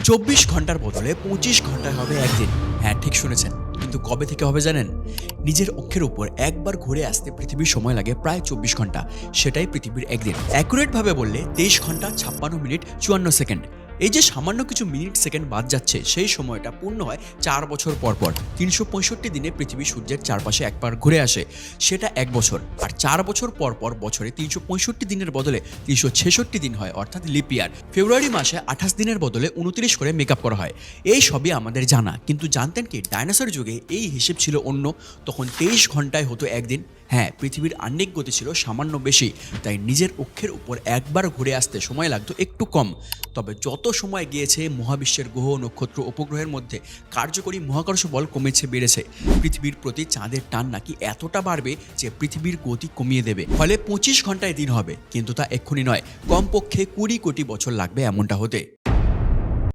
24 ঘন্টার বদলে 25 ঘন্টায় হবে একদিন। হ্যাঁ, ঠিক শুনেছেন। কিন্তু কবে থেকে হবে জানেন? নিজের অক্ষের উপর একবার ঘুরে আসতে পৃথিবীর সময় লাগে প্রায় 24 ঘন্টা। সেটাই পৃথিবীর একদিন। অ্যাকুরেটভাবে বললে 23 ঘন্টা 56 মিনিট 54 সেকেন্ড। এই যে সামান্য কিছু মিনিট সেকেন্ড বাদ যাচ্ছে, সেই সময়টা পূর্ণ হয় 4 বছর পর পর। 365 দিনে পৃথিবী সূর্যের চারপাশে একবার ঘুরে আসে, সেটা 1 বছর। আর 4 বছর পর পর বছরে 365 দিনের বদলে 366 দিন হয়, অর্থাৎ লিপ ইয়ার। ফেব্রুয়ারি মাসে 28 দিনের বদলে 29 করে মেকআপ করা হয়। এই সবই আমাদের জানা, কিন্তু জানতেন কি ডাইনোসর যুগে এই হিসেব ছিল অন্য। তখন 23 ঘন্টায় হতো একদিন। হ্যাঁ, পৃথিবীর আহ্নিক গতি ছিল সামান্য বেশি, তাই নিজের অক্ষের উপর একবার ঘুরে আসতে সময় লাগতো একটু কম। তবে যত সময় গিয়েছে, মহাবিশ্বের গ্রহ, নক্ষত্র, উপগ্রহের মধ্যে কার্যকরী মহাকর্ষ বল কমেছে, বেড়েছে। পৃথিবীর প্রতি চাঁদের টান নাকি এতটা বাড়বে যে পৃথিবীর গতি কমিয়ে দেবে। ফলে 25 ঘন্টায় দিন হবে, কিন্তু তা এক্ষুনি নয়, কমপক্ষে 20 কোটি বছর লাগবে এমনটা হতে।